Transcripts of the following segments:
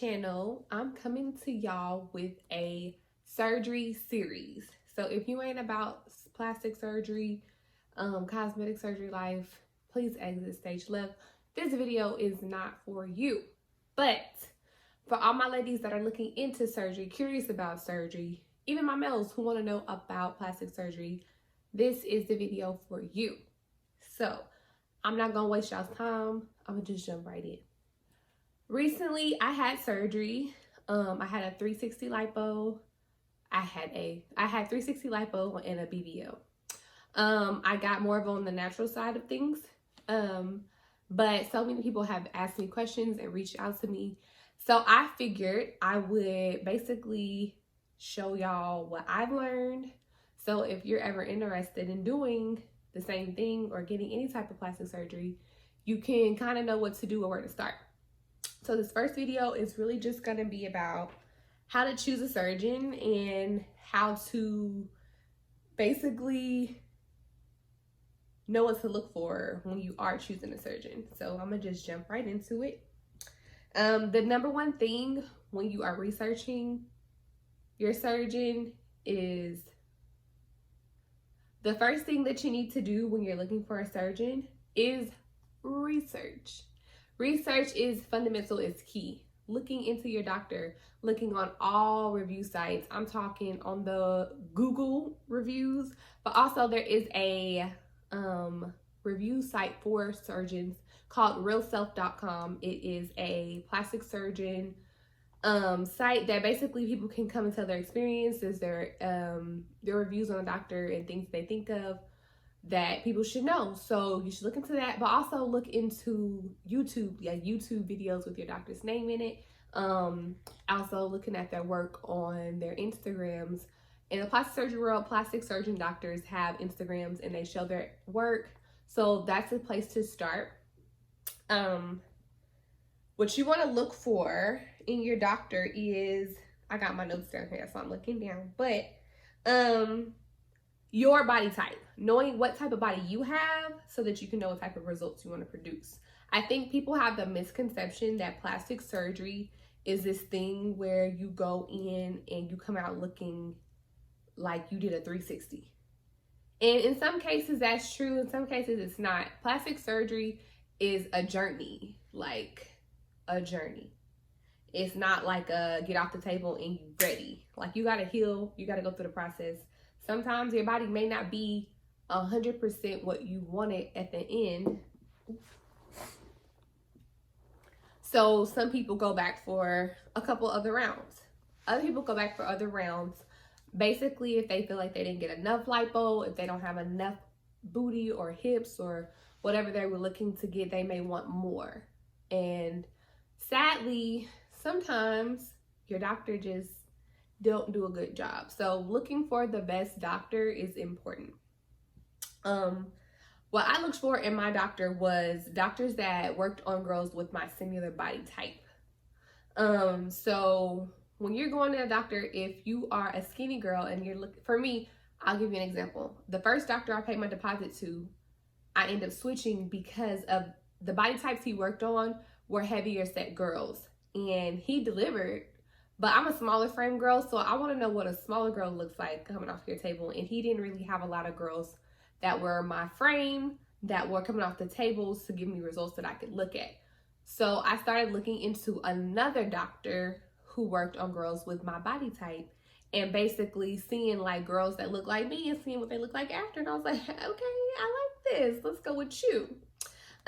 channel, I'm coming to y'all with a surgery series. So if you ain't about plastic surgery, cosmetic surgery life, please exit stage left. This video is not for you. But for all my ladies that are looking into surgery, curious about surgery, even my males who want to know about plastic surgery, this is the video for you. So I'm not gonna waste y'all's time. I'm gonna just jump right in. Recently, I had surgery. I had a 360 lipo. I had 360 lipo and a BBL. I got more of on the natural side of things. But so many people have asked me questions and reached out to me. So I figured I would basically show y'all what I've learned. So if you're ever interested in doing the same thing or getting any type of plastic surgery, you can kind of know what to do or where to start. So this first video is really just going to be about how to choose a surgeon and how to basically know what to look for when you are choosing a surgeon. So I'm going to just jump right into it. The number one thing when you are researching your surgeon is the first thing that you need to do when you're looking for a surgeon is research. Research is fundamental, it's key. Looking into your doctor, looking on all review sites. I'm talking on the Google reviews, but also there is a review site for surgeons called realself.com. It is a plastic surgeon site that basically people can come and tell their experiences, their reviews on a doctor and things they think of that people should know. So you should look into that, but also look into YouTube videos with your doctor's name in it. Also looking at their work on their Instagrams. In the plastic surgery world, plastic surgeon doctors have Instagrams and they show their work. So that's a place to start. What you want to look for in your doctor is, I got my notes down here, so I'm looking down, but your body type, knowing what type of body you have so that you can know what type of results you want to produce. I think people have the misconception that plastic surgery is this thing where you go in and you come out looking like you did a 360. And in some cases that's true, in some cases it's not. Plastic surgery is a journey, like a journey. It's not like a get off the table and you ready. Like you gotta heal, you gotta go through the process. Sometimes your body may not be 100% what you wanted at the end. So some people go back for a couple other rounds. Other people go back for other rounds. Basically, if they feel like they didn't get enough lipo, if they don't have enough booty or hips or whatever they were looking to get, they may want more. And sadly, sometimes your doctor just don't do a good job. So looking for the best doctor is important. What I looked for in my doctor was doctors that worked on girls with my similar body type. So when you're going to a doctor, if you are a skinny girl and you're looking, for me, I'll give you an example. The first doctor I paid my deposit to, I ended up switching because of the body types he worked on were heavier set girls, and he delivered. But I'm a smaller frame girl, so I want to know what a smaller girl looks like coming off your table. And he didn't really have a lot of girls that were my frame that were coming off the tables to give me results that I could look at. So I started looking into another doctor who worked on girls with my body type and basically seeing like girls that look like me and seeing what they look like after. And I was like, okay, I like this. Let's go with you.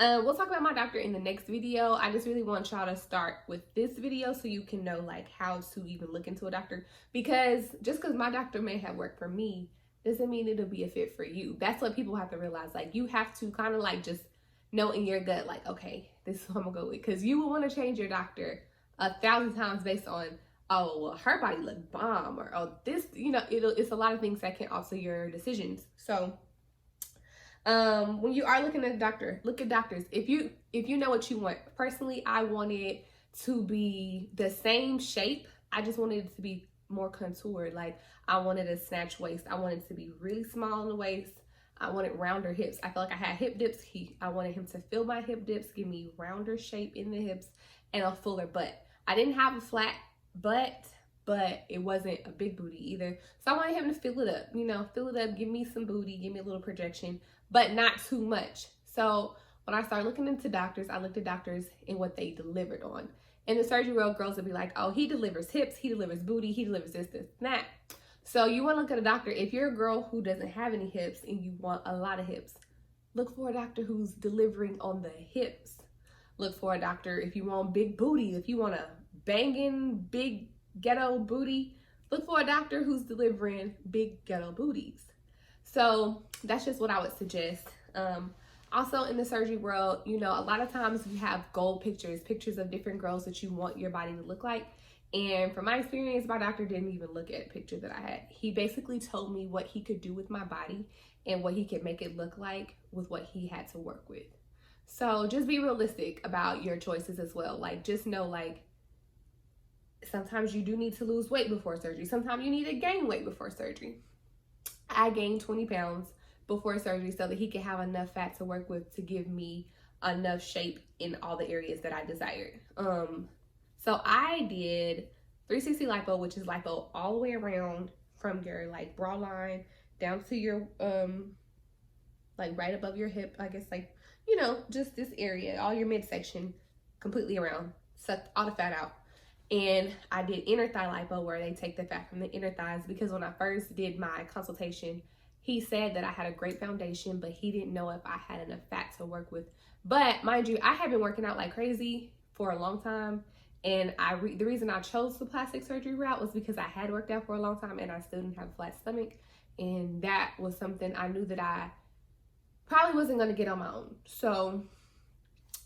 We'll talk about my doctor in the next video. I just really want y'all to start with this video so you can know like how to even look into a doctor, because just because my doctor may have worked for me doesn't mean it'll be a fit for you. That's what people have to realize. Like you have to kind of like just know in your gut, like, okay, this is what I'm gonna go with, because you will want to change your doctor 1,000 times based on, oh, well, her body looked bomb, or oh, this, you know, it's a lot of things that can alter your decisions. So when you are looking at a doctor, look at doctors. If you know what you want. Personally, I wanted to be the same shape. I just wanted it to be more contoured. Like I wanted a snatch waist. I wanted to be really small in the waist. I wanted rounder hips. I felt like I had hip dips. I wanted him to fill my hip dips, give me rounder shape in the hips and a fuller butt. I didn't have a flat butt, but it wasn't a big booty either. So I wanted him to fill it up, you know, fill it up, give me some booty, give me a little projection, but not too much. So when I started looking into doctors, I looked at doctors and what they delivered on. In the surgery world, girls would be like, oh, he delivers hips, he delivers booty, he delivers this, that. So you want to look at a doctor. If you're a girl who doesn't have any hips and you want a lot of hips, look for a doctor who's delivering on the hips. Look for a doctor if you want big booty, if you want a banging big ghetto booty, look for a doctor who's delivering big ghetto booties. So that's just what I would suggest. Also in the surgery world, you know, a lot of times you have goal pictures of different girls that you want your body to look like. And from my experience, my doctor didn't even look at a picture that I had. He basically told me what he could do with my body and what he could make it look like with what he had to work with. So just be realistic about your choices as well. Like, just know, like, sometimes you do need to lose weight before surgery. Sometimes you need to gain weight before surgery. I gained 20 pounds before surgery so that he could have enough fat to work with to give me enough shape in all the areas that I desired. So I did 360 lipo, which is lipo all the way around from your like bra line down to your like right above your hip, I guess, like, you know, just this area, all your midsection, completely around, sucked all the fat out. And I did inner thigh lipo, where they take the fat from the inner thighs, because when I first did my consultation, he said that I had a great foundation, but he didn't know if I had enough fat to work with. But mind you, I have been working out like crazy for a long time. And the reason I chose the plastic surgery route was because I had worked out for a long time and I still didn't have a flat stomach. And that was something I knew that I probably wasn't going to get on my own. So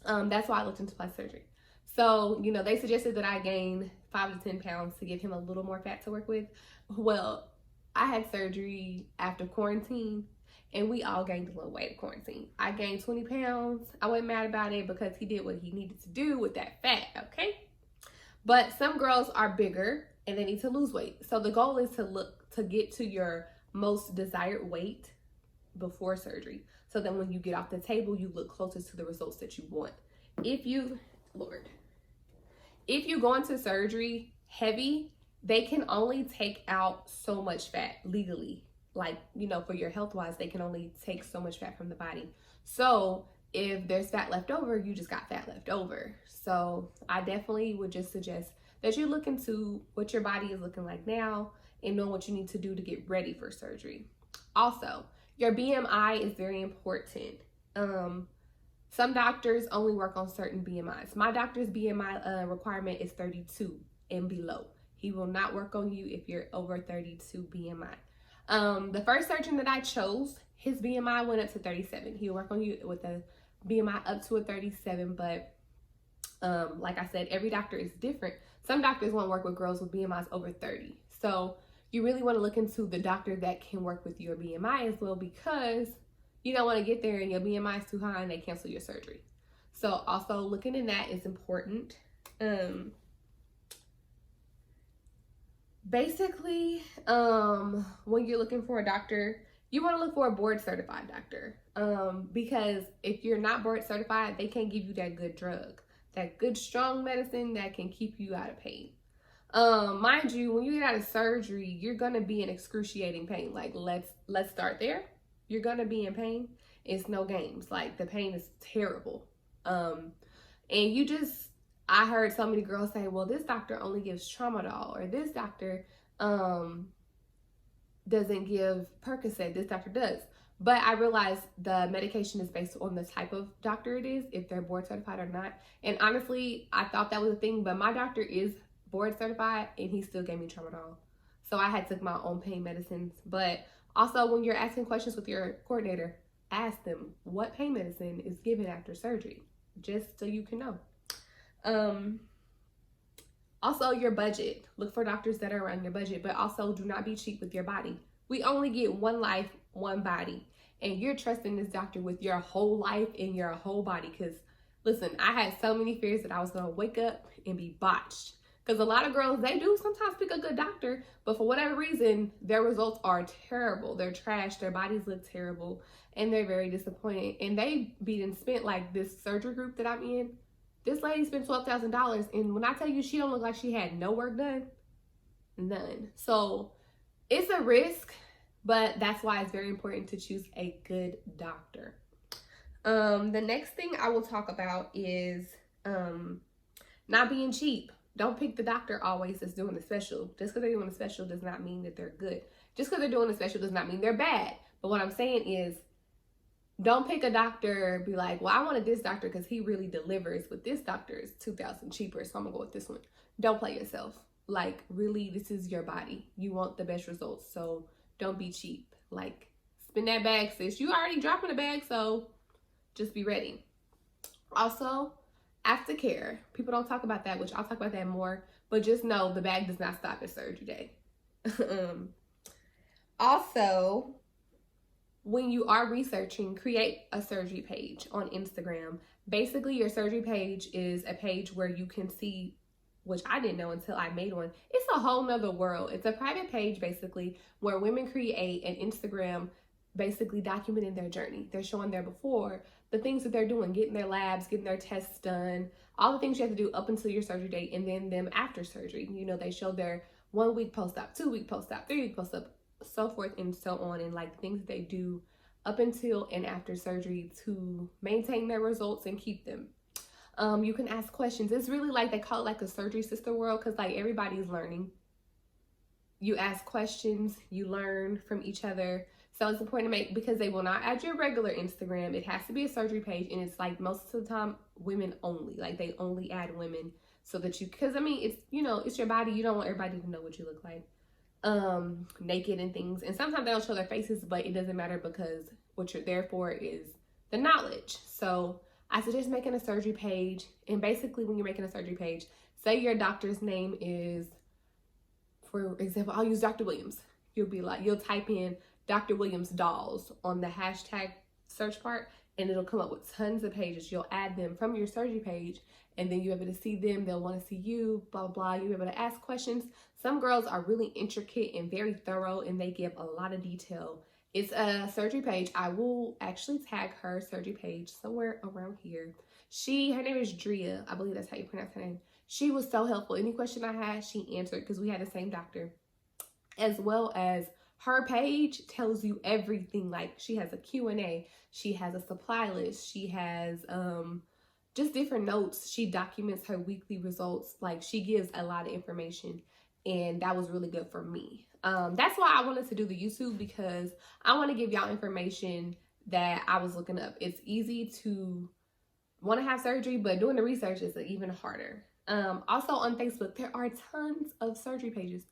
that's why I looked into plastic surgery. So, you know, they suggested that I gain 5 to 10 pounds to give him a little more fat to work with. Well, I had surgery after quarantine, and we all gained a little weight in quarantine. I gained 20 pounds. I wasn't mad about it because he did what he needed to do with that fat, okay? But some girls are bigger and they need to lose weight. So the goal is to get to your most desired weight before surgery, so that when you get off the table, you look closest to the results that you want. If you go into surgery heavy, they can only take out so much fat legally. Like, you know, for your health wise, they can only take so much fat from the body. So if there's fat left over, you just got fat left over. So I definitely would just suggest that you look into what your body is looking like now and know what you need to do to get ready for surgery. Also, your BMI is very important. Some doctors only work on certain BMIs. My doctor's BMI requirement is 32 and below. He will not work on you if you're over 32 BMI. The first surgeon that I chose, his BMI went up to 37. He'll work on you with a BMI up to a 37, but like I said, every doctor is different. Some doctors won't work with girls with BMIs over 30. So you really want to look into the doctor that can work with your BMI as well, because you don't want to get there and your BMI is too high and they cancel your surgery. So also looking in that is important. Basically, when you're looking for a doctor, you want to look for a board certified doctor, because if you're not board certified, they can't give you that good drug, that good strong medicine that can keep you out of pain. Mind you, when you get out of surgery, you're gonna be in excruciating pain. Like, let's start there. You're gonna be in pain. It's no games. Like, the pain is terrible. And I heard so many girls say, well, this doctor only gives Tramadol, or this doctor doesn't give Percocet, this doctor does. But I realized the medication is based on the type of doctor it is, if they're board certified or not. And honestly, I thought that was a thing, but my doctor is board certified and he still gave me Tramadol. So I had took my own pain medicines. But also, when you're asking questions with your coordinator, ask them what pain medicine is given after surgery, just so you can know. Also, your budget. Look for doctors that are around your budget, but also do not be cheap with your body. We only get one life, one body, and you're trusting this doctor with your whole life and your whole body. Because listen, I had so many fears that I was going to wake up and be botched. Because a lot of girls, they do sometimes pick a good doctor, but for whatever reason, their results are terrible. They're trash. Their bodies look terrible, and they're very disappointed. And they spent, like, this surgery group that I'm in, This lady spent $12,000, and when I tell you she don't look like she had no work done, none. So it's a risk, but that's why it's very important to choose a good doctor. The next thing I will talk about is not being cheap. Don't pick the doctor always that's doing the special. Just because they're doing a special does not mean that they're good. Just because they're doing a special does not mean they're bad. But what I'm saying is, don't pick a doctor, be like, well, I wanted this doctor because he really delivers, but this doctor is $2,000 cheaper, so I'm gonna go with this one. Don't play yourself. Like, really, this is your body. You want the best results, so don't be cheap. Like, spend that bag, sis. You already dropping a bag, so just be ready. Also, aftercare. People don't talk about that, which I'll talk about that more, but just know the bag does not stop at surgery day. Also, when you are researching, create a surgery page on Instagram. Basically, your surgery page is a page where you can see, which I didn't know until I made one. It's a whole nother world. It's a private page, basically, where women create an Instagram, basically documenting their journey. They're showing their before, the things that they're doing, getting their labs, getting their tests done, all the things you have to do up until your surgery date, and then them after surgery. You know, they show their 1 week post-op, 2 week post-op, 3 week post-op, so forth and so on, and like things that they do up until and after surgery to maintain their results and keep them. You can ask questions. It's really like, they call it like a surgery sister world, because like everybody's learning. You ask questions, you learn from each other. So it's important to make, because they will not add your regular Instagram. It has to be a surgery page, and it's like most of the time women only. Like, they only add women so that you, because I mean, it's, you know, it's your body. You don't want everybody to know what you look like naked and things. And sometimes they don't show their faces, but it doesn't matter, because what you're there for is the knowledge. So I suggest making a surgery page. And basically, when you're making a surgery page, say your doctor's name is, for example, I'll use Dr. Williams. You'll type in Dr. Williams dolls on the hashtag search part, and it'll come up with tons of pages. You'll add them from your surgery page, and then you're able to see them. They'll want to see you, blah, blah. You're able to ask questions. Some girls are really intricate and very thorough, and they give a lot of detail. It's a surgery page. I will actually tag her surgery page somewhere around here. Her name is Drea. I believe that's how you pronounce her name. She was so helpful. Any question I had, she answered, because we had the same doctor. As well as her page tells you everything. Like, she has a Q&A. She has a supply list. She has just different notes. She documents her weekly results. Like, she gives a lot of information, and that was really good for me. That's why I wanted to do the YouTube, because I want to give y'all information that I was looking up. It's easy to want to have surgery, but doing the research is even harder. Also on Facebook, there are tons of surgery pages.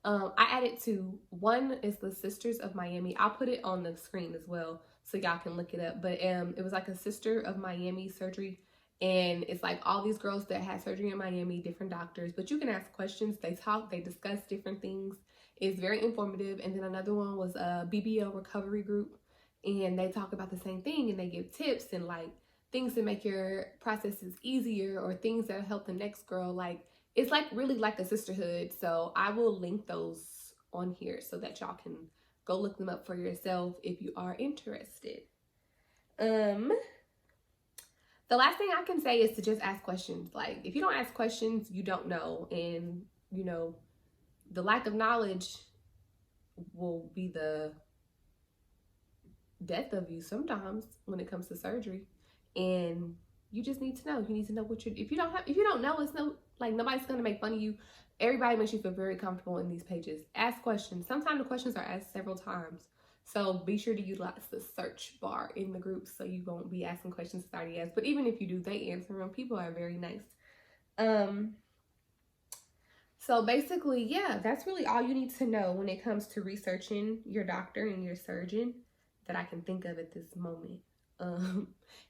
I added two. One is the Sisters of Miami. I'll put it on the screen as well so y'all can look it up. But it was like a Sister of Miami surgery, and it's like all these girls that had surgery in Miami, different doctors. But you can ask questions. They talk. They discuss different things. It's very informative. And then another one was a BBL recovery group, and they talk about the same thing, and they give tips and like things to make your processes easier, or things that help the next girl. Like, it's like really like a sisterhood. So I will link those on here so that y'all can go look them up for yourself if you are interested. The last thing I can say is to just ask questions. Like, if you don't ask questions, you don't know. And, you know, the lack of knowledge will be the death of you sometimes when it comes to surgery. And you just need to know. You need to know what if you don't know, it's no, like, nobody's gonna make fun of you. Everybody makes you feel very comfortable in these pages. Ask questions. Sometimes the questions are asked several times. So be sure to utilize the search bar in the group so you won't be asking questions that's already asked. But even if you do, they answer them. People are very nice. So basically, yeah, that's really all you need to know when it comes to researching your doctor and your surgeon that I can think of at this moment.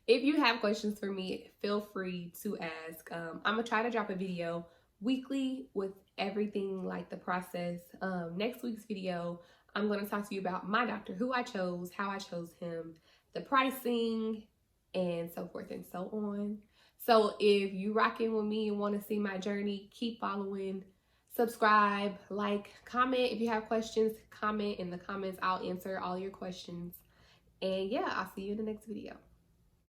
If you have questions for me, feel free to ask. I'm gonna try to drop a video weekly with everything, like the process. Next week's video, I'm going to talk to you about my doctor, who I chose, how I chose him, the pricing, and so forth and so on. So if you rocking with me and want to see my journey, keep following, subscribe, like, comment. If you have questions, comment in the comments. I'll answer all your questions. And yeah, I'll see you in the next video.